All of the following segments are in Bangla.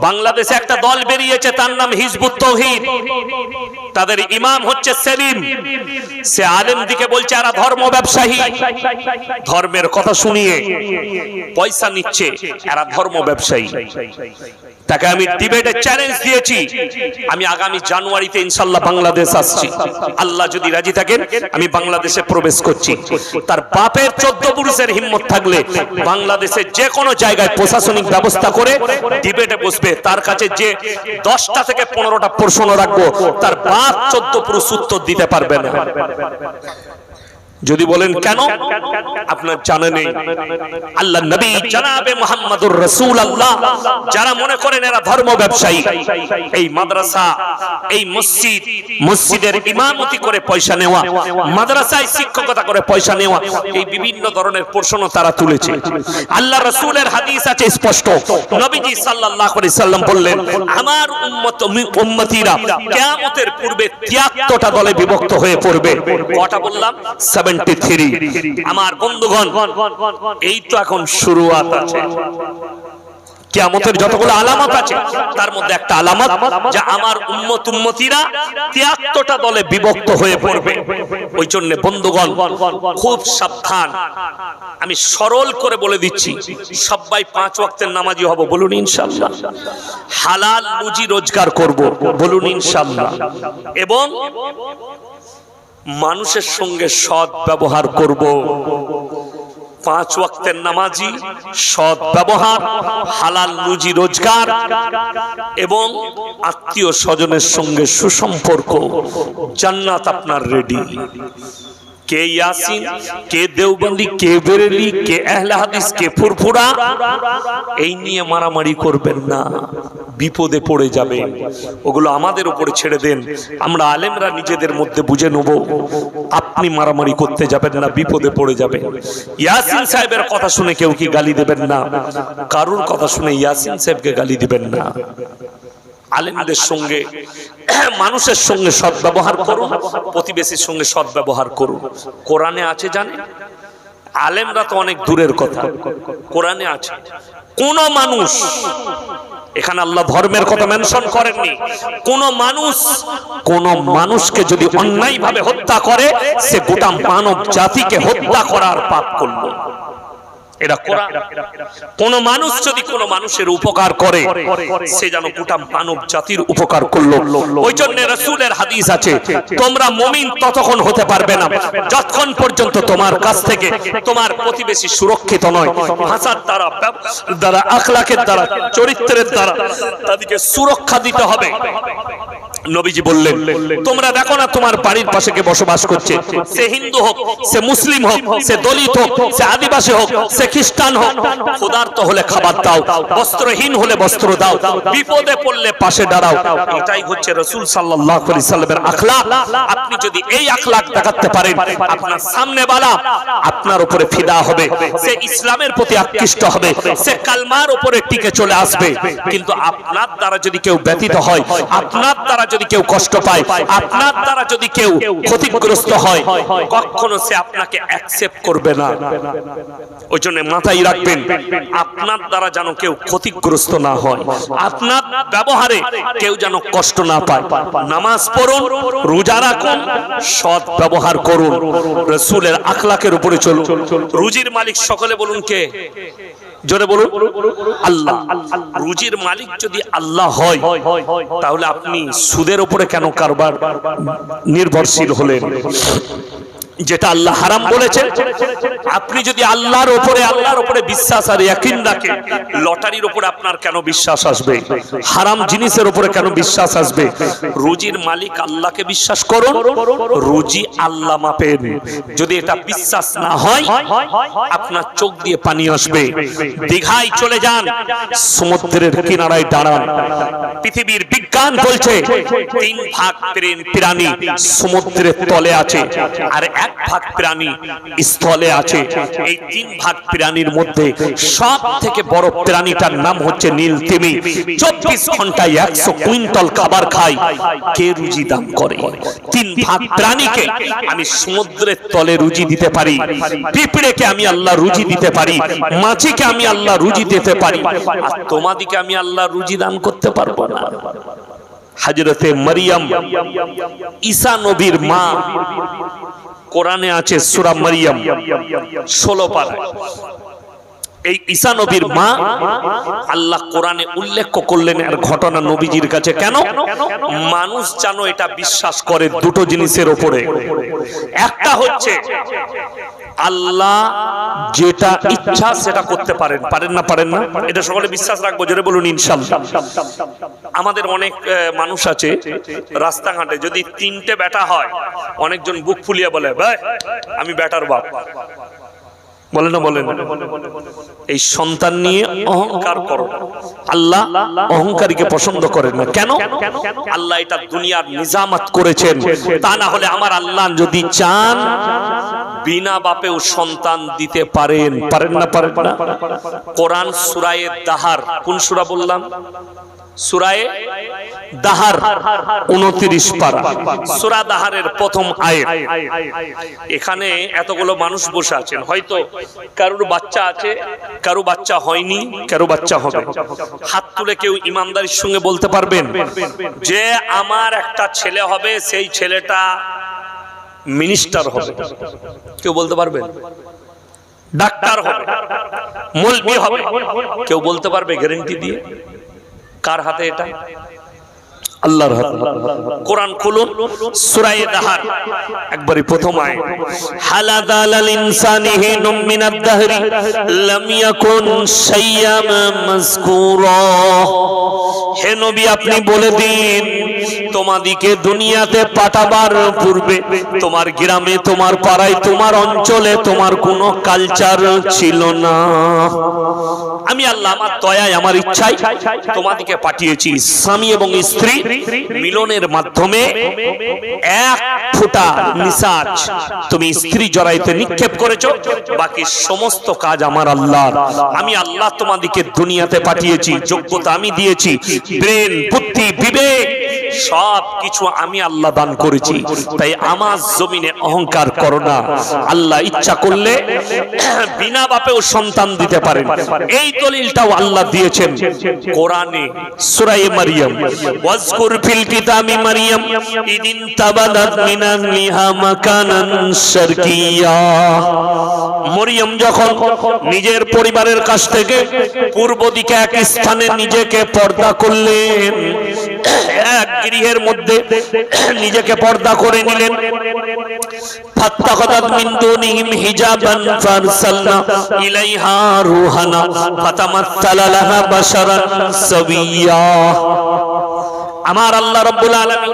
বাংলাদেশে একটা দল বেরিয়েছে, তার নাম হিজবুত তৌহিদ। তাদের ইমাম হচ্ছে সেলিম। সে আলেম দিকে বলছে এরা ধর্ম ব্যবসায়ী, ধর্মের কথা শুনিয়ে পয়সা নিচ্ছে, এরা ধর্ম ব্যবসায়ী। তাকে আমি ডিবেটে চ্যালেঞ্জ দিয়েছি, আমি আগামী জানুয়ারিতে ইনশাআল্লাহ বাংলাদেশ আসছি, আল্লাহ যদি রাজি থাকেন আমি বাংলাদেশে প্রবেশ করছি। তার বাপের 14 পুরুষের হিম্মত থাকলে বাংলাদেশের যে কোনো জায়গায় প্রশাসনিক ব্যবস্থা করে ডিবেটে বসবে। তার কাছে যে 10টা থেকে 15টা প্রশ্ন রাখবো, তার বাপ 14 পুরুষ উত্তর দিতে পারবে না। যদি বলেন কেন, আপনার জানা নেই। আল্লাহ নবী জনাবে মুহাম্মদুর রাসূলুল্লাহ যারা মনে করেন এরা ধর্ম ব্যবসায়ী, এই মাদ্রাসা, এই মসজিদ, মসজিদের ইমামতি করে পয়সা নেওয়া, মাদ্রাসায় শিক্ষকতা করে পয়সা নেওয়া, এই বিভিন্ন ধরনের প্রশ্ন তারা তুলেছে। আল্লাহ রাসূলের হাদিস আছে স্পষ্ট, নবীজি সাল্লাল্লাহু আলাইহি সাল্লাম বললেন আমার উম্মতিরা কিয়ামতের পূর্বে 73টা দলে বিভক্ত হয়ে পড়বে। কটা বললাম? 73। আমার বন্ধুগণ, এই তো এখন শুরুয়াত আছে। কিয়ামতের যতগুলো আলামত আছে তার মধ্যে একটা আলামত যে আমার উম্মতিরা 73টা দলে বিভক্ত হয়ে পড়বে। ওই জন্য বন্ধুগণ খুব সাবধান। আমি সরল করে বলে দিচ্ছি, সবাই 5 ওয়াক্তের নামাজি হব, বলুন ইনশাআল্লাহ। হালাল রুজি রোজগার করব, বলুন ইনশাআল্লাহ। এবং মানুষের সঙ্গে সৎ ব্যবহার করব। 5 ওয়াক্তের নামাজি, সৎ ব্যবহার, হালাল রুজি রোজগার এবং আত্মীয় স্বজনের সঙ্গে সুসম্পর্ক, জান্নাত আপনার রেডি। কে ইয়াসিন, কে দেওবন্দি, কে বেরেলি, কে আহলে হাদিস, কে ফুরফুরা, এই নিয়ে মারামারি করবেন না, বিপদে পড়ে যাবেন। ওগুলো আমাদের উপরে ছেড়ে দেন, আমরা আলেমরা নিজেদের মধ্যে বুঝে নেব। আপনি মারামারি করতে যাবেন না, বিপদে পড়ে যাবেন। ইয়াসিন সাহেবের কথা শুনে কেউ কি গালি দেবেন না, কারুর কথা শুনে ইয়াসিন সাহেবকে গালি দিবেন না। আলেমদের সঙ্গে, মানুষের সঙ্গে সৎ ব্যবহার করুন, প্রতিবেশীর সঙ্গে সৎ ব্যবহার করুন। কোরআনে আছে জানেন, আলেমরা তো অনেক দূরের কথা, কোরআনে আছে কোন মানুষ, এখানে আল্লাহ ধর্মের কথা মেনশন করেননি, কোন মানুষকে যদি অন্যায়ভাবে হত্যা করে সে গোটা মানব জাতিকে হত্যা করার পাপ করলো। এটা কোরআন। কোন মানুষ যদি কোন মানুষের উপকার করে সে যেন গোটা মানব জাতির উপকার করলো। ওই জন্য রাসূলের হাদিস আছে, তোমরা মুমিন ততক্ষণ হতে পারবে না যতক্ষণ পর্যন্ত তোমার কাছ থেকে তোমার প্রতিবেশী সুরক্ষিত নয়। ভাষার দ্বারা, আখলাকের দ্বারা, চরিত্রের দ্বারা তাদেরকে সুরক্ষা দিতে হবে। নবীজি বললেন, তোমরা দেখো না তোমার বাড়ির পাশে কে বসবাস করছে, সে হিন্দু হোক, সে মুসলিম হোক, সে দলিত হোক, সে আদিবাসী হোক, সে খ্রিস্টান হোক, ক্ষুধার্ত হলে খাবার দাও, বস্ত্রহীন হলে বস্ত্র দাও, বিপদে পড়লে পাশে দাঁড়াও। এটাই হচ্ছে রাসূল সাল্লাল্লাহু আলাইহি সাল্লামের আখলাক। আপনি যদি এই আখলাক দেখাতে পারেন, আপনার সামনেওয়ালা আপনার উপরে ফিদা হবে, সে ইসলামের প্রতি আকৃষ্ট হবে, সে কালমার উপরে টিকে চলে আসবে। কিন্তু আপনার দ্বারা যদি কেউ ব্যতীত হয়, আপনার দ্বারা যদি কেউ কষ্ট পায়, আপনার দ্বারা যদি কেউ ক্ষতিগ্রস্ত হয়, কখনো সে আপনাকে অ্যাকসেপ্ট করবে না। ওই জন্য মাথায় রাখবেন, আপনার দ্বারা যেন কেউ ক্ষতিগ্রস্ত না হয়, আপনার ব্যবহারে কেউ যেন কষ্ট না পায়। নামাজ পড়ুন, রোজা রাখুন, সৎ ব্যবহার করুন, রাসূলের আখলাকের উপরে চলুন। রুজির মালিক সকলে বলুন কে? জোরে বলুন, আল্লাহ। রুজির মালিক যদি আল্লাহ হয়, তাহলে আপনি সুদের উপরে কেন কারবার নির্ভরশীল হলেন? যেটা আল্লাহ হারাম বলেছেন, আপনি যদি আল্লাহর উপরে বিশ্বাস আর ইয়াকিন রাখেন, লটারির উপরে আপনার কেন বিশ্বাস আসবে? হারাম জিনিসের উপরে কেন বিশ্বাস আসবে? রুজির মালিক আল্লাহকে বিশ্বাস করুন, রুজি আল্লাহ মাপেন। যদি এটা বিশ্বাস না হয়, আপনার চোখ দিয়ে পানি আসবে। দীঘায় চলে যান, সমুদ্রের কিনারায় দাঁড়ান, পৃথিবীর বিজ্ঞান বলছে 3 ভাগ প্রাণী সমুদ্রের তলে আছে, আর এক ভাগ প্রাণী স্থলে আছে। এই 3 ভাগ প্রাণীর মধ্যে সব থেকে বড় প্রাণীটার নাম হচ্ছে নীল তিমি। 24 ঘন্টায় 100 কুইন্টাল খাবার খায়। কে রুজি দান করে? 3 ভাগ প্রাণীকে আমি সমুদ্রের তলে রুজি দিতে পারি, পিঁপড়েকে আমি আল্লাহ রুজি দিতে পারি, মাছিকে আমি আল্লাহ রুজি দিতে পারি, আর তোমাদিকে আমি আল্লাহ রুজি দান করতে পারবো না। হযরতে মারিয়াম ঈসা নবীর মা, কোরআনে আছে সূরা মারিয়াম 16 পারা। এই ঈসা নবীর মা আল্লাহ কোরআনে উল্লেখ করলেন এর ঘটনা নবীজির কাছে। কেন? মানুষ জানো এটা বিশ্বাস করে দুটো জিনিসের উপরে। একটা হচ্ছে আল্লাহ যেটা ইচ্ছা সেটা করতে পারেন, পারেন না? এটা সকলে বিশ্বাস রাখবো, জোরে বলুন ইনশাআল্লাহ। আমাদের অনেক মানুষ আছে রাস্তাঘাটে যদি 3টে বেটা হয়, অনেকজন বুক ফুলিয়ে বলে ভাই আমি বেটার বাপ, বলে না? এই সন্তান নিয়ে অহংকার করো। আল্লাহ অহংকারীকে পছন্দ করেন না। কেন? আল্লাহ এটা দুনিয়ার নিজামত করেছেন। তা না হলে আমার আল্লাহ যদি চান বিনা বাপেও সন্তান দিতে পারেন না? কোরআন সূরা দাহার, কোন সূরা বললাম? সূরা দাহার 29 পারা, সূরা দাহারের প্রথম আয়াত। এখানে এতগুলো মানুষ বসে আছেন, হয়তো কারোর বাচ্চা আছে, কারো বাচ্চা হয়নি, কারো বাচ্চা হবে। হাত তুলে কেউ ইমানদারির সঙ্গে বলতে পারবেন যে আমার একটা ছেলে হবে, সেই ছেলেটা মিনিস্টার হবে? কেউ বলতে পারবেন? ডাক্তার হবে, মৌলবি হবে? কেউ বলতে পারবে গ্যারান্টি দিয়ে? কার হাতে এটা? আল্লাহর হাতে। কোরআন খুলুন সূরা দাহার একবারই প্রথম আয়াত। হালাদাল ইনসানি হিনুম মিনাদ দাহরি লাম ইয়াকুন শাইয়াম মাযকুরা। হে নবী আপনি বলে দিন তোমাদিকে দুনিয়াতে পাঠাবার পূর্বে তোমার গ্রামে, তোমার পাড়ায়, তোমার অঞ্চলে তোমার কোনো কালচার ছিল না। আমি আল্লাহ আমার দয়ায়, আমার ইচ্ছায় তোমাদিকে পাঠিয়েছি। স্বামী এবং স্ত্রী মিলনের মাধ্যমে এক ফোঁটা নিসাজ তুমি স্ত্রী জরায়ুতে নিক্ষেপ করেছো, বাকি সমস্ত কাজ আমার আল্লাহর। আমি আল্লাহ তোমাদিকে দুনিয়াতে পাঠিয়েছি, যোগ্যতা আমি দিয়েছি, ব্রেন, বুদ্ধি, বিবেক সব কিছু আমি আল্লাহ দান করেছি। তাই আমার জমিনে অহংকার করো না। আল্লাহ ইচ্ছা করলে বিনা বাপেও সন্তান দিতে পারেন। এই দলিলটাও আল্লাহ দিয়েছেন কোরআনে সূরা মারিয়াম। ওয়াজকুর ফিল কিতাবি মারিয়াম ইদিন তাবাদাত মিনাল্লিহা মাকানান শারকিয়া। মরিয়ম যখন নিজের পরিবারের কাছ থেকে পূর্ব দিকে এক স্থানে নিজেকে পর্দা করলেন, এক গৃহের মধ্যে নিজেকে পর্দা করে নিলেন। ফাত্তাখাযাত মিন দুনিহিম হিজাবান ফারসালনা ইলাইহা রূহানা ফাতামাত্তালা লাহা বাশারান সাবিয়্যা। আমার আল্লাহ রাব্বুল আলামিন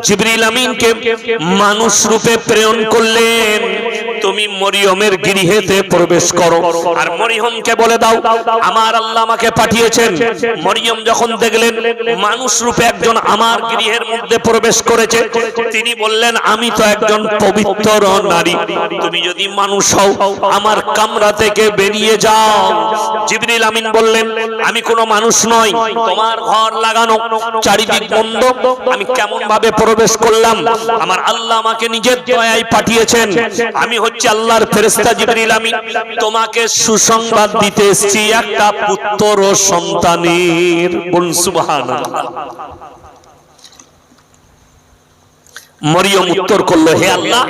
জিবরিল আমিনকে মানুষ রূপে প্রেরণ করলেন, তুমি মরিয়মের গৃহেতে প্রবেশ করো আর মরিয়মকে বলে দাও আমার আল্লাহ আমাকে পাঠিয়েছেন। মরিয়ম যখন দেখলেন মানুষ রূপে একজন আমার গৃহের মধ্যে প্রবেশ করেছে, তিনি বললেন আমি তো একজন পবিত্র নারী, তুমি যদি মানুষ হও আমার কামরা থেকে বেরিয়ে যাও। জিবরিল আমিন বললেন আমি কোনো মানুষ নই, তোমার ঘর লাগানো, চারিদিক বন্ধ, আমি কেমন ভাবে প্রবেশ করলাম? আমার আল্লাহ আমাকে নিজের দয়ায় পাঠিয়েছেন, আমি হচ্ছে আল্লাহর ফেরেশতা জিবরিল আমিন, তোমাকে সুসংবাদ দিতে এসেছি একটা পুত্র সন্তানের। বলুন সুবহানাল্লাহ। মরিয়ম উত্তর করলো, হে আল্লাহ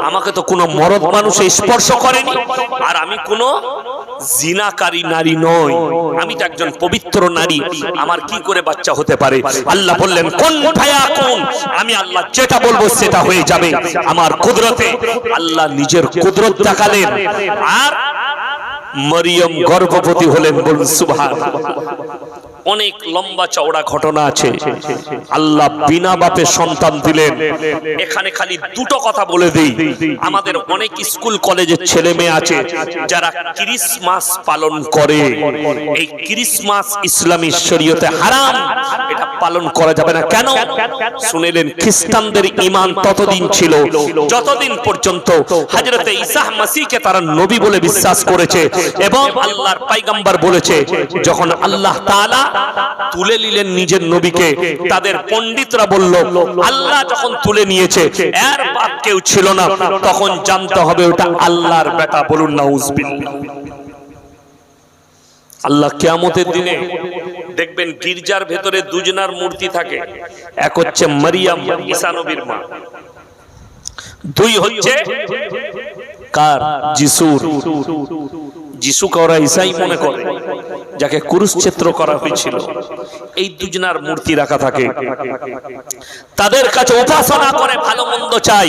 আমাকে তো কোনো মরদ মানুষ স্পর্শ করেনি, আর আমি কোনো জিনাকারী নারী নই, আমি তো একজন পবিত্র নারী, আমার কি করে বাচ্চা হতে পারে? আল্লাহ বললেন কুন ফায়াকুন, আমি আল্লাহ যেটা বলবো সেটা হয়ে যাবে আমার কুদরতে। আল্লাহ নিজের কুদরত দেখালেন আর মরিয়ম গর্ভবতী হলেন। বলুন সুবহানাল্লাহ। অনেক লম্বা চওড়া ঘটনা আছে। আল্লাহ বিনা বাপে সন্তান দিলেন। এখানে খালি দুটো কথা বলে দেই, আমাদের অনেক স্কুল কলেজের ছেলে মেয়ে আছে যারা ক্রিসমাস পালন করে। এই ক্রিসমাস ইসলামী শরীয়তে হারাম, এটা পালন করা যাবে না। কেন শুনেলেন? খ্রিস্টানদের ঈমান ততদিন ছিল যতদিন পর্যন্ত হযরতে ঈসা মসিহকে তারা নবী বলে বিশ্বাস করেছে এবং আল্লাহর পয়গম্বর বলেছে। যখন আল্লাহ তাআলা তুলে নিলেন নিজের নবীকে, তাদের পণ্ডিতরা বলল আল্লাহ যখন তুলে নিয়েছে এর বাপ কেউ ছিল না, তখন জানতে হবে ওটা আল্লাহর বেটা। বলুন নাউজুবিল্লাহ। আল্লাহ কিয়ামতের দিনে দেখবেন গির্জার ভেতরে দুজনার মূর্তি থাকে। এক হচ্ছে মারিয়াম, ঈসা নবীর মা। দুই হচ্ছে কার? যিশুর। যিশুকে ওরা ঈসাই মনে করে, যাকে ক্রুশচ্ছেদ করা হয়েছিল। এই দুজনার মূর্তি রাখা থাকে। তাদের কাছে উপাসনা করে, ভালো মন্দ চাই।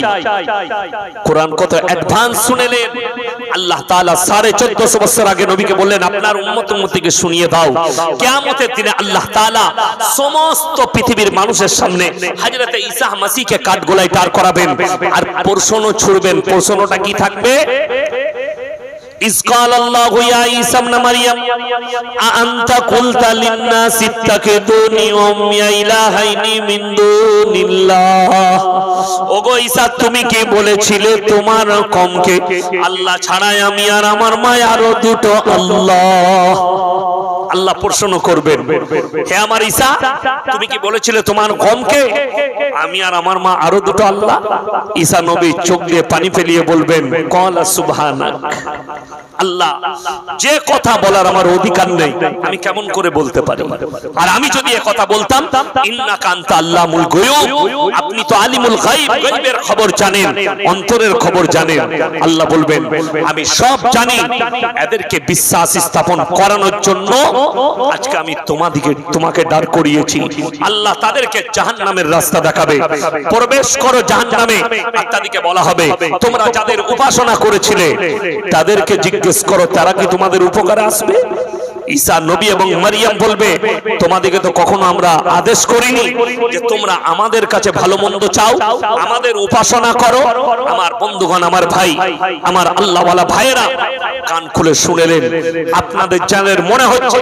কোরআন কত অ্যাডভান্স শুনেলেন। আল্লাহ তাআলা 1450 বছর আগে নবীকে বললেন আপনার উম্মতকে শুনিয়ে দাও, কিয়ামতের দিনে আল্লাহ তাআলা সমস্ত পৃথিবীর মানুষের সামনে হযরতে ঈসা মসিহকে কাঠগোলায় দাঁড় করাবেন আর প্রশ্ন ছুড়বেন। প্রশ্নটা কি থাকবে? إذ قال الله يا عيسى ابن مريم أأنت قلت للناس اتخذوني وأمي إلهين من دون الله। ওগো ঈসা, তুমি কি বলেছিলে তোমার কওমকে আল্লাহ ছাড়াই আমি আর আমার মা আরো দুটো আল্লাহ? আল্লাহ প্রশ্ন করবেন, হে আমার ঈসা, তুমি কি বলেছিলে তোমার কওমকে আমি আর আমার মা আরো দুটো আল্লাহ? ঈসা নবী চোখ দিয়ে পানি ফেলিয়ে বলবেন ক্বালা সুবহানাক। আল্লাহ, যে কথা বলার আমার অধিকার নেই আমি কেমন করে বলতে পারি? আর আমি যদি এই কথা বলতাম, ইন্নাকা আনতা আল্লামুল গায়ব, আপনি তো আলিমুল গায়ব, গায়বের খবর জানেন, অন্তরের খবর জানেন। আল্লাহ বলবেন আমি সব জানি। এদেরকে বিশ্বাস স্থাপন করানোর জন্য আজকে আমি তোমাকে দাঁড় করিয়েছি। আল্লাহ তাদেরকে জাহান্নামের রাস্তা দেখাবে। প্রবেশ করো জাহান্নামে। আর তাদেরকে বলা হবে তোমরা যাদের উপাসনা করেছিলে তাদেরকে জিজ্ঞেস করো তারা কি তোমাদের উপকারে আসবে? ঈসা নবী এবং মারিয়াম বলবে তোমাদেরকে তো কখনো আমরা আদেশ করিনি যে তোমরা আমাদের কাছে ভালো মন্দ চাও, আমাদের উপাসনা করো। আমার বন্ধুগণ, আমার ভাই, আমার আল্লাহওয়ালা ভাইয়েরা, কান খুলে শুনেলেন। আপনাদের জানের মনে হচ্ছে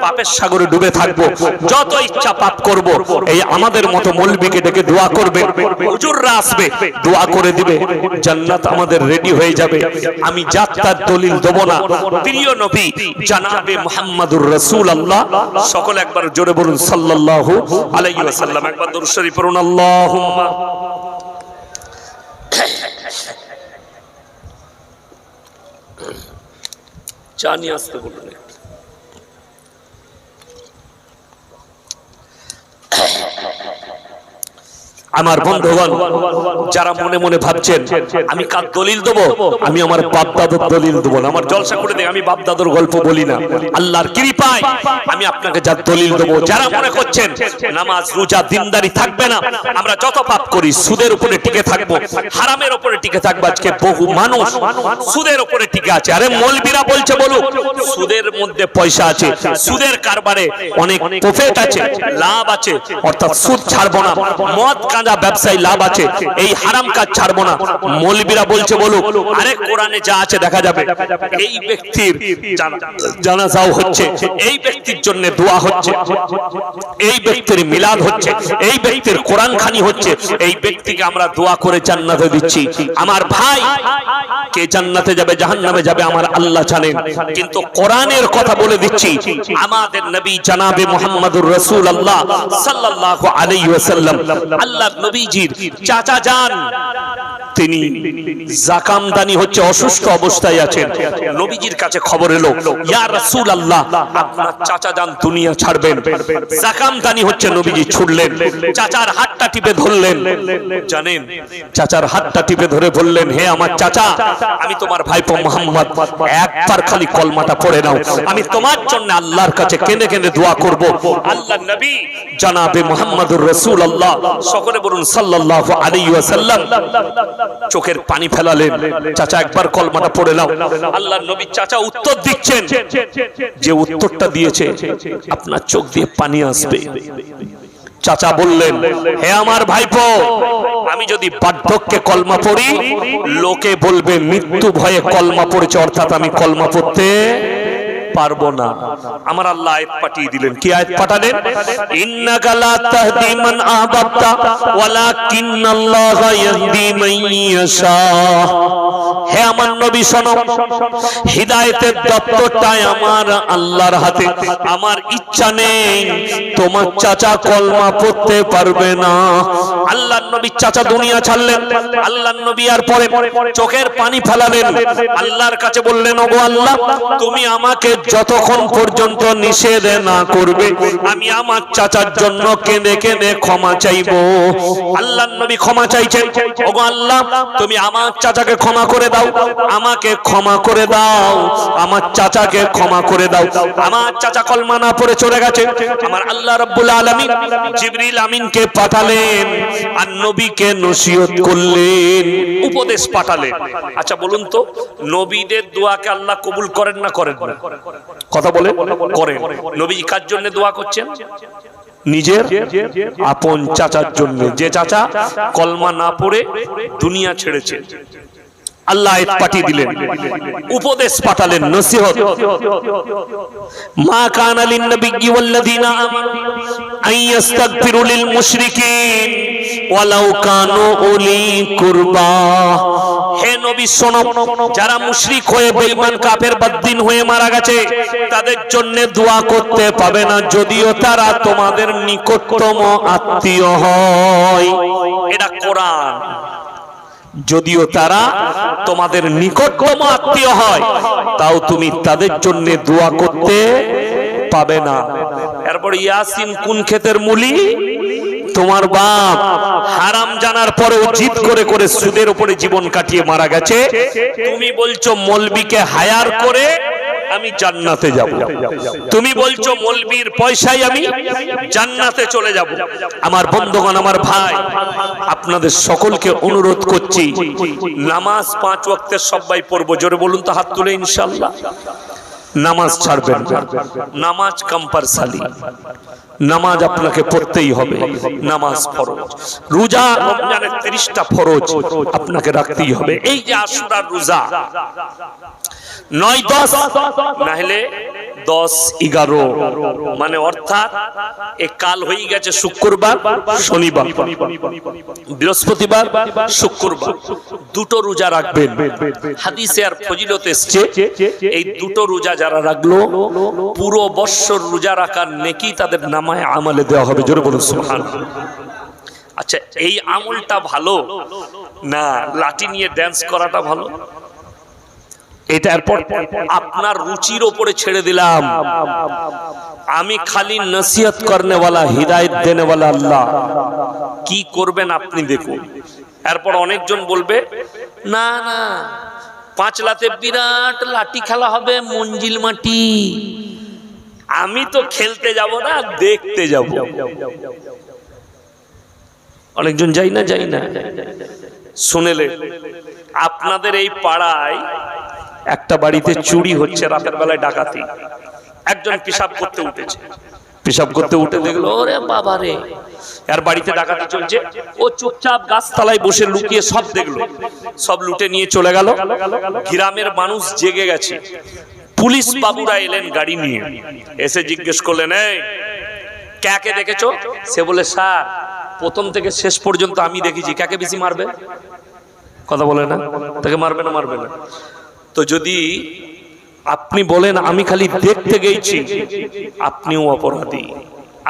পাপের সাগরে ডুবে থাকবো, যত ইচ্ছা পাপ করব। এই আমাদের মতো মৌলবীকে ডেকে দোয়া করবে, হুজুররা আসবে দোয়া করে দিবে, জান্নাত আমাদের রেডি হয়ে যাবে। আমি যাত্রার দলিল দেব না। প্রিয় নবী জনাবে মুহাম্মদুর রাসূলুল্লাহ, সকলে একবার জোরে বলুন সাল্লাল্লাহু আলাইহি ওয়াসাল্লাম। একবার দরুদ শরীফ পড়ুন আল্লাহুম্মা। জানি আসতে বলুন। আমার বন্ধুগণ, যারা মনে মনে ভাবছেন আমি কার দলিল দেবো, আমি আমার বাপ দাদুর দলিল দেবো না। আমার জলসা করে দেয়, আমি বাপ দাদুর গল্প বলি না। আল্লাহর কৃপায় আমি আপনাকে যার দলিল দেবো। যারা মনে করছেন নামাজ রোজা দিনদারি থাকবে না, আমরা যত পাপ করি সুদের উপরে টিকে থাকবো, হারামের উপরে টিকে থাকবো। আজকে বহু মানুষ সুদের উপরে টিকে আছে। আরে মৌলবীরা বলছে বলুক, সুদের মধ্যে পয়সা আছে, সুদের কারবারে অনেক প্রফিট আছে, লাভ আছে, অর্থাৎ সুদ ছাড়বো না। মদ ব্যবসায়ী লাভ আছে, এই হারাম কাজ ছাড়বো না। মৌলবীরা বলছে বলুক, আরে কোরআনে যা আছে দেখা যাবে। এই ব্যক্তির জানাজাও হচ্ছে, এই ব্যক্তির জন্য দোয়া হচ্ছে, এই ব্যক্তির মিলাদ হচ্ছে, এই ব্যক্তির কোরআন খানি হচ্ছে, এই ব্যক্তিকে আমরা দোয়া করে জান্নাতে দিচ্ছি। আমার ভাই, কে জান্নাতে যাবে জাহান্নামে যাবে আমার আল্লাহ জানেন, কিন্তু কোরআনের কথা বলে দিচ্ছি। আমাদের নবী জনাবে মুহাম্মদুর রাসূলুল্লাহ সাল্লাল্লাহু আলাইহি ওয়াসাল্লাম, আল্লাহ নবীজির চাচা যান, তিনি জাকামদানি হচ্ছে, অসুস্থ অবস্থায় আছেন। নবীজির কাছে খবর এলো, ইয়া রাসূলুল্লাহ, আপনার চাচা যান দুনিয়া ছাড়বেন। জাকামদানি হচ্ছে, নবীজি ছুটলেন, চাচার হাতটা টিপে ধরলেন। জানেন, চাচার হাতটা টিপে ধরে বললেন, হে আমার চাচা, আমি তোমার ভাইপো মুহাম্মদ, একবার খালি কলমাটা পড়ে নাও, আমি তোমার জন্য আল্লাহর কাছে কেঁদে কেঁদে দোয়া করব। আল্লাহ নবী জনাবে মুহাম্মদুর রাসূলুল্লাহ সকলে করে বলুন সাল্লাল্লাহু আলাইহি ওয়াসাল্লাম। চোখের পানি ফেলালেন, চাচা একবার কলমাটা পড়ে নাও। আল্লাহর নবী চাচা উত্তর দিচ্ছেন, যে উত্তরটা দিয়েছে আপনার চোখ দিয়ে পানি আসবে। চাচা বললেন, হে আমার ভাইপো, আমি যদি বার্ধক্যে কলমা পড়ি লোকে বলবে মৃত্যু ভয়ে কলমা পড়েছে, অর্থাৎ আমি কলমা পড়তে পারবো না। আমার আল্লাহ আয়াত পাঠিয়ে দিলেন। কি আয়াত পাঠালেন? ইন্নাকা লা তাহদি মান আহবাবতা ওয়ালাকিন্নাল্লাহা ইয়াহদি মান ইয়াশা। হে আমার নবী শোনো, হিদায়াতের দপ্তরটাই আমার আল্লাহর হাতে। আমার ইচ্ছা নেই তোমার চাচা কলমা পড়তে পারবে না। আল্লাহর নবী চাচা দুনিয়া ছাড়লেন। আল্লাহর নবী আর পরে চোখের পানি ফেলালেন, আল্লাহর কাছে বললেন, ওগো আল্লাহ, তুমি আমাকে যতক্ষণ পর্যন্ত নিষেধ না করবে আমি আমার চাচার জন্য কেঁদে কেঁদে ক্ষমা চাইবো। আল্লাহর নবী ক্ষমা চাইছেন, ওগো আল্লাহ, তুমি আমার চাচাকে ক্ষমা করে দাও, আমাকে ক্ষমা করে দাও, আমার চাচাকে ক্ষমা করে দাও। আমার চাচা কলমা না পড়ে চলে গেছে। আমার আল্লাহ রাব্বুল আলামিন জিবরিল আমিনকে পাঠালেন আর নবীকে নসিহত করলেন, উপদেশ পাঠালেন। আচ্ছা বলুন তো, নবীদের দোয়াকে আল্লাহ কবুল করেন না করেন না? কথা বলে করেন। নবী কার জন্য দোয়া করছেন? নিজের আপন চাচার জন্য, যে চাচা কলমা না পড়ে দুনিয়া ছেড়েছে। আল্লাহ আয়াত পাঠিয়ে দিলেন, উপদেশ পাঠালেন, নসিহত। মা কানা লিন নবিয়্যি ওয়াল্লাযীনা আমানু আইয়াস্তাগফিরু লিল মুশরিকিন ওয়ালাউ কানু উলি কুরবা। হে নবী শোনো, যারা মুশরিক হয়ে বেঈমান কাফের বাদ্দিন হয়ে মারা গেছে তাদের জন্য দোয়া করতে পাবে না যদিও তারা তোমাদের নিকটতম আত্মীয় হয়। এটা কোরআন। যদিও তারা তোমাদের নিকটতম আত্মীয় হয় তাও তুমি তাদের জন্য দোয়া করতে পাবে না। এরপর ইয়াসিন কোন ক্ষেতের মুলি? তোমার বাপ হারাম জানার পরেও জিদ করে করে সুদের উপরে জীবন কাটিয়ে মারা গেছে, তুমি বলছো মলবিকে হায়ার করে আমি জান্নাতে যাব। তুমি বলছো মলবির পয়সায় আমি জান্নাতে চলে যাব। আমার বন্ধুগণ, আমার ভাই, আপনাদের সকলকে অনুরোধ করছি, নামাজ 5 ওয়াক্তের সবাই পড়বো। জোরে বলুন তো, হাত তুলে ইনশাআল্লাহ। নামাজ ছাড়বেন না, নামাজ কম্পালসারি, নামাজ আপনাকে পড়তেই হবে। নামাজ ফরজ, রোজা রমজানের 30টা ফরজ আপনাকে রাখতেই হবে। এই যে আশুরার রোজা 9-10 না হলে 10-11, মানে অর্থাৎ এই কাল হয়ে গেছে শুক্রবার, শনিবার, বৃহস্পতিবার, শুক্রবার, দুটো রোজা রাখবেন। হাদিসে আর ফজিলত এসেছে, এই দুটো রোজা যারা রাখলো পুরো বৎসর রোজা রাখার নেকি তাদের নামায় আমলে দেওয়া হবে। জোরে বলুন সুবহানাল্লাহ। আচ্ছা, এই আমলটা ভালো না লাঠি নিয়ে ড্যান্স করাটা ভালো? এটা এরপর আপনার রুচির ওপরে ছেড়ে দিলাম। আমি খালি নসিহত করনেওয়ালা, হিদায়ত দেনেওয়ালা আল্লাহ, কি করবেন আপনি দেখুন। এরপর অনেকজন বলবে, না না 5 লাতে বিরাট লাঠি খেলা হবে, মঞ্জিল মাটি, আমি তো খেলতে যাব না, দেখতে যাব। অনেকজন যাই না শুনেলে, আপনাদের এই পাড়ায় একটা বাড়িতে চুরি হচ্ছে, রাতের বেলায় ডাকাতি। একজন পেশাব করতে উঠেছে, পেশাব করতে উঠে দেখলো, ওরে বাবা রে, আর বাড়িতে ডাকাতি চলছে। ও চুপচাপ গাছতলায় বসে লুকিয়ে সব দেখলো, সব লুটে নিয়ে চলে গেল। গ্রামের মানুষ জেগে গেছে। পুলিশ বাবুরা এলেন গাড়ি নিয়ে, এসে জিজ্ঞেস করলেন, এই কাকে দেখেছো? সে বলে, স্যার প্রথম থেকে শেষ পর্যন্ত আমি দেখেছি। কাকে বেশি মারবে? কথা বলে না, তাকে মারবে না, মারবে না। তো যদি আপনি বলেন আমি খালি দেখতে গেছি, আপনিও অপরাধী,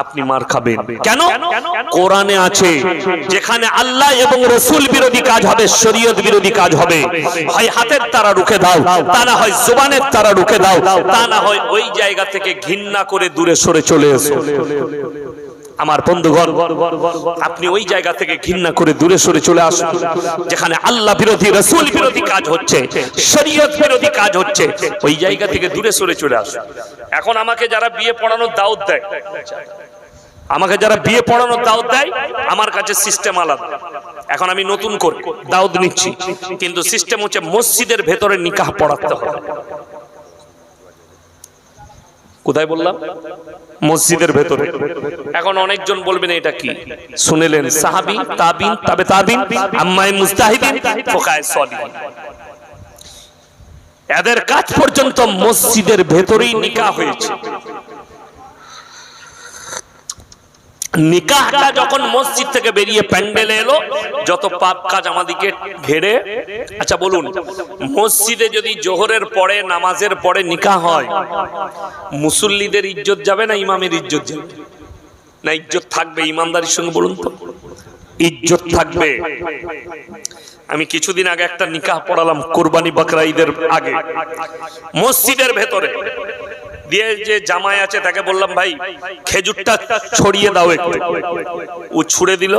আপনি মার খাবেন। কেন? কোরআনে আছে, যেখানে আল্লাহ এবং রাসূল বিরোধী কাজ হবে, শরীয়ত বিরোধী কাজ হবে, হয় হাতের তারা রুখে দাও, তা না হয় জবানের তারা রুখে দাও, তা না হয় ওই জায়গা থেকে ঘৃণা করে দূরে সরে চলে এসো। আমার বন্ধুগণ, আপনি ওই জায়গা থেকে ঘৃণা করে দূরে সরে চলে আসুন। যেখানে আল্লাহ বিরোধী, রাসূল বিরোধী কাজ হচ্ছে, শরীয়ত বিরোধী কাজ হচ্ছে, ওই জায়গা থেকে দূরে সরে চলে আসুন। এখন আমাকে যারা বিয়ে পড়ানোর দাওয়াত দেয়, আমাকে যারা বিয়ে পড়ানোর দাওয়াত দেয়, আমার কাছে সিস্টেম আলাদা। এখন আমি নতুন করে দাওয়াত নিচ্ছি, কিন্তু সিস্টেম হচ্ছে মসজিদের ভেতরে নিকাহ পড়াতে হবে। কোথায় বললাম? মসজিদের ভেতরে। এখন অনেকজন বলবেন এটা কি? শুনেলেন, সাহাবী, তাবিন, তাবে তাবিন, আম্মায়ে মুজতাহিদিন, ফুকায়ে সলিহিন, এদের কাজ পর্যন্ত মসজিদের ভেতরেই নিকাহ হয়েছে। নিকাহটা যখন মসজিদ থেকে বেরিয়ে প্যান্ডেলে এলো, যত পাপ কাজ আমাদেরকে ঘেরে। আচ্ছা বলুন, মসজিদে যদি জোহরের পরে, নামাজের পরে নিকাহ হয়, মুসল্লিদের ইজ্জত যাবে না ইমামের ইজ্জত যাবে? না ইজ্জত থাকবে? ইমানদারির সঙ্গে বলুন তো, ইজ্জত থাকবে। আমি কিছুদিন আগে একটা নিকাহ পড়ালাম, কুরবানি বকরা ঈদের আগে, মসজিদের ভেতরে দিয়ে যে জামাই আছে তাকে বললাম, ভাই খেজুরটা ছড়িয়ে দাও একটু। ও ছুড়ে দিল।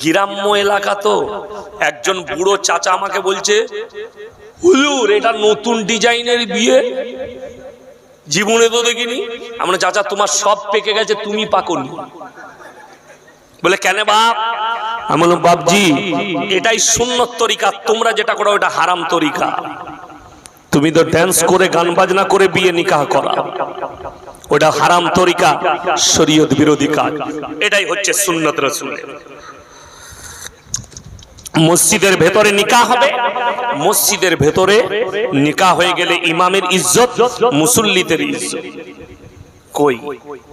গ্রাম্য এলাকা তো, একজন বুড়ো চাচা আমাকে বলছে, হুজুর এটা নতুন ডিজাইনের বিয়ে, জীবনে তো দেখিনি। আমরা, চাচা তোমার সব পেকে গেছে, তুমি পাকনি। বলে কেন বাপ? আমি বললাম, বাপজি এটাই সুন্নত তরিকা, তোমরা যেটা করো ওটা হারাম তরিকা। তুমি তো ড্যান্স করে, গান বাজনা করে বিয়ে নিকাহ করা, ওটা হারাম তরিকা, শরীয়ত বিরোধী কাজ। এটাই হচ্ছে সুন্নত রাসূলের। মসজিদের ভেতরে নিকাহ হবে। মসজিদের ভেতরে নিকাহ হয়ে গেলে ইমামের ইজ্জত, মুসল্লিদের ইজ্জত। কই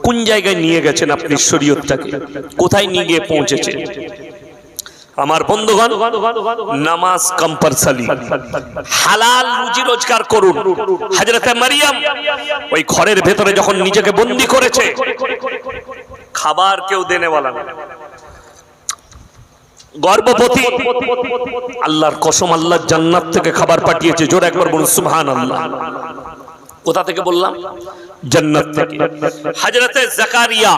কোন জায়গায় নিয়ে গেছেন আপনি শরীয়তটাকে? কোথায় নিয়ে গিয়ে পৌঁছেছেন? আমার বন্ধুগণ, নামাজ কম্পালসারি, হালাল রুজি রোজগার করুন। হযরতে মারিয়াম ওই ঘরের ভেতরে যখন নিজেকে বন্দী করেছে, খাবার কেউ দেনেওয়ালা না, গর্ভবতী, আল্লাহর কসম আল্লাহ জান্নাত থেকে খাবার পাঠিয়েছে। জোরে একবার বলুন সুবহানাল্লাহ। কোথা থেকে বললাম? জান্নাত থেকে। হযরতে জাকারিয়া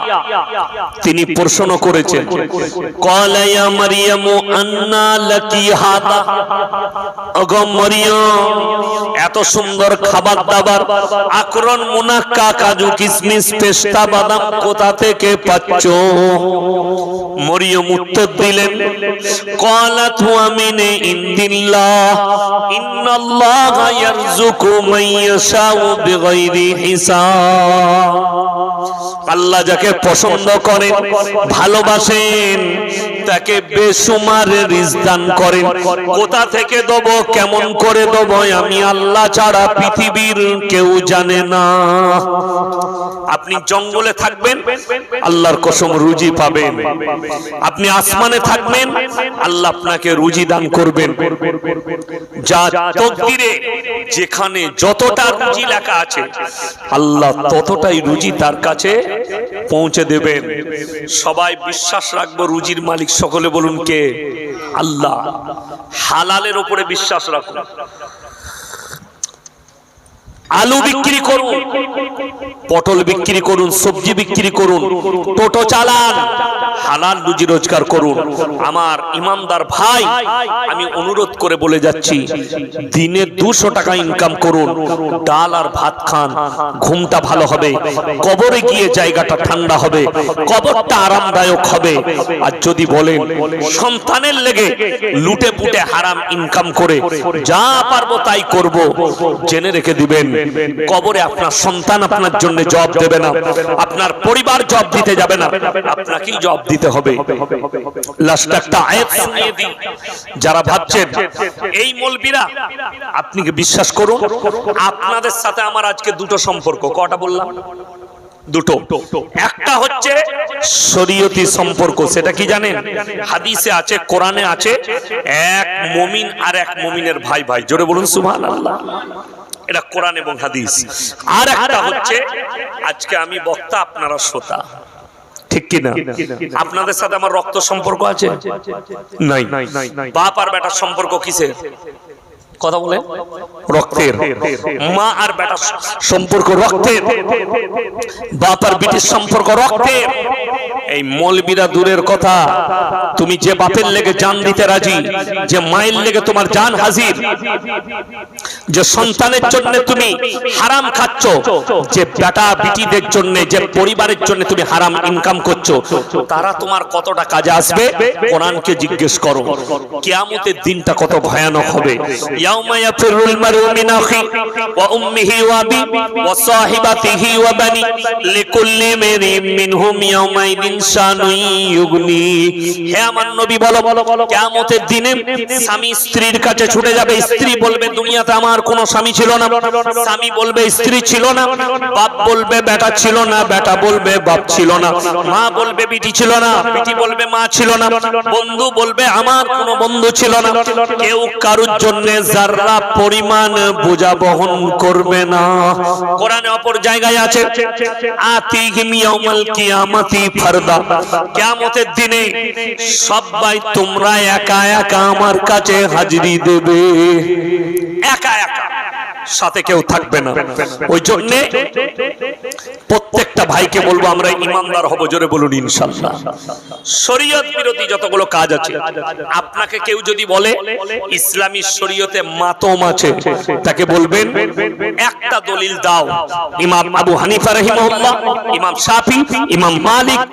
তিনি প্রশ্ন করেছেন, ক্বালা ইয়া মারইয়ামু আন্না লাকি হাদা, ওগো মারইয়াম এত সুন্দর খাবার দাবার, আকরন মুনাক্কা, কাজু কিশমিশ, পেস্তা বাদাম কোথা থেকে পাচ্ছো? মারইয়াম উত্তর দিলেন, ক্বালাত হুয়া মিন ইনদিল্লাহ, ইন্নাল্লাহা ইয়ারযুকু মান ইয়াশাউ বিগাইরি হিসাব। আল্লাহ যাকে পছন্দ করেন, ভালোবাসেন, তাকে বেসুমার রিজক দান করেন। কোথা থেকে দেব, কেমন করে দেব, আমি আল্লাহ ছাড়া পৃথিবীর কেউ জানে না। আপনি জঙ্গলে থাকবেন, আল্লাহর কসম রুজি পাবেন। আপনি আসমানে থাকবেন, আল্লাহ আপনাকে রুজি দান করবেন। যা তকদিরে যেখানে যতটা রুজি লেখা আছে, আল্লাহ ততটাই রুজি তার কাছে পৌঁছে দেবেন। সবাই বিশ্বাস রাখবো রুজির মালিক সকলে বলুন কে? আল্লাহ। হালালের উপরে বিশ্বাস রাখুন। আলু বিক্রি করুন, পটল বিক্রি করুন, সবজি বিক্রি করুন, টোটো চালান, হালাল রুজি রোজগার করুন। আমার ইমানদার ভাই, আমি অনুরোধ করে বলে যাচ্ছি, দিনে 200 টাকা ইনকাম করুন, ডাল আর ভাত খান, ঘুমটা ভালো হবে, কবরে গিয়ে জায়গাটা ঠান্ডা হবে, কবরটা আরামদায়ক হবে। আর যদি বলেন সন্তানের লেগে লুটে পুটে হারাম ইনকাম করে যা পারবো তাই করব, জেনে রেখে দিবেন, কবরে আপনার সন্তান আপনার জন্য জবাব দেবে না, আপনার পরিবার জবাব দিতে যাবে না, আপনাকেই জবাব দিতে হবে। লাস্ট একটা আয়াত শুনিয়ে দিই। যারা ভাবছেন এই মৌলবীরা, আপনি কি বিশ্বাস করুন, আপনাদের সাথে আমার আজকে দুটো সম্পর্ক। কটা বললাম? দুটো। একটা হচ্ছে শরীয়তি সম্পর্ক। সেটা কি জানেন? হাদিসে আছে, কোরআনে আছে, এক মুমিন আর এক মুমিনের ভাই ভাই। জোরে বলুন সুবহানাল্লাহ। এটা কোরআন এবং হাদিস। আর একটা হচ্ছে, আজকে আমি বক্তা, আপনারা শ্রোতা, ঠিক কি না? আপনাদের সাথে আমার রক্ত সম্পর্ক আছে? নাই। বাপ আর বেটার সম্পর্ক কিসের? কথা বলে রক্তের, মা আর বেটার সম্পর্ক রক্তের, বাপ আর বিটির সম্পর্ক রক্তের। এই মৌলবীরা দূরের কথা, তুমি যে বাপের লেগে জান দিতে রাজি, যে মায়ের লেগে তোমার জান হাজির, যে সন্তানের জন্য তুমি হারাম খাচ্ছ, যে বেটা বিটিদের জন্য, যে পরিবারের জন্য তুমি হারাম ইনকাম করছো, তারা তোমার কতটা কাজে আসবে কোরআনকে জিজ্ঞেস করো। কিয়ামতের দিনটা কত ভয়ানক হবে। ইয়াউমা ইয়াফিরুল মারউ মিন আখি ওয়া উম্মিহি ওয়া আবি ওয়া সাহিবাতিহি ওয়া বানি লিকুল্লি ইমরিইন মিনহুম ইয়াউমাইদিন শানুন ইউগনি। হে আমার নবী বলো, কিয়ামতের দিনে স্বামী স্ত্রীর কাছে ছুটে যাবে। স্ত্রী বলবে দুনিয়াতে আমার কোনো স্বামী ছিল না, স্বামী বলবে স্ত্রী ছিল না, বাপ বলবে বেটা ছিল না, বেটা বলবে বাপ ছিল না, মা বলবে বিটি ছিল না, বিটি বলবে মা ছিল না, বন্ধু বলবে আমার কোনো বন্ধু ছিল না। কেউ কারুর জন্য যারা পরিমাণ বোঝা বহন করবে না। কোরআনে অপর জায়গায় আছে আতিহিম ইয়াউমাল কিয়ামাতি ফারদা, কিয়ামতের দিনে সবাই তোমরা একা একা আমার কাছে হাজিরি দেবে, একা একা, সাথে কেউ থাকবে না। ওই জন্য প্রত্যেকটা ভাইকে বলবো আমরা ইমানদার হব, জোরে বলুন ইনশাআল্লাহ। শরীয়ত বিরোধী যতগুলো কাজ আছে, আপনাকে কেউ যদি বলে ইসলামী শরীয়তে মাতম আছে, তাকে বলবেন একটা দলিল দাও। ইমাম আবু হানিফা রাহিমাহুল্লাহ, ইমাম শাফি, ইমাম মালিক,